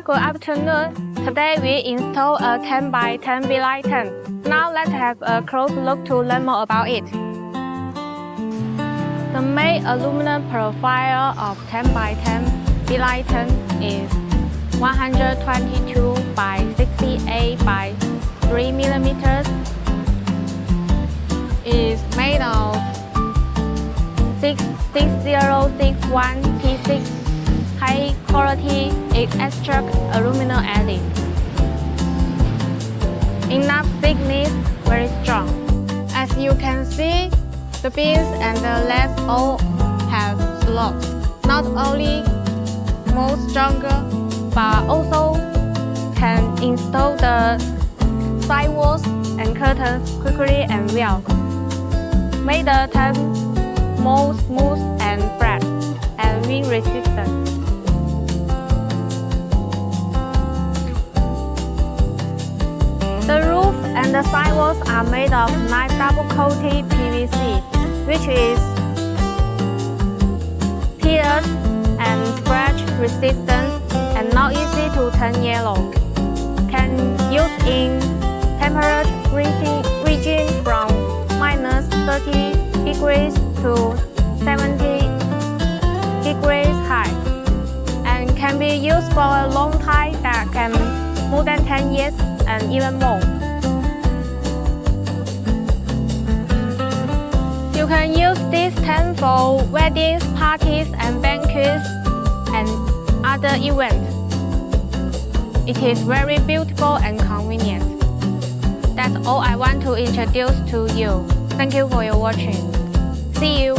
Good afternoon. Today we install a 10 by 10 B-Light tent. Now let's have a close look to learn more about it. The main aluminum profile of 10 by 10 B-Light tent is 122 by 68 by 3 mm. It is made of 6061 T6 high quality extract aluminum alloy. Enough thickness, very strong. As you can see, the beams and the legs all have slopes. Not only more stronger, but also can install the sidewalls and curtains quickly and well. Make the tent more smooth and flat and wind resistant. The roof and the sidewalls are made of nice double-coated PVC, which is tears and scratch resistant and not easy to turn yellow. Can use in temperature region from -30 degrees to 70 degrees high, and can be used for a long time that can more than 10 years and even more. You can use this tent for weddings, parties and banquets and other events. It is very beautiful and convenient. That's all I want to introduce to you. Thank you for your watching. See you.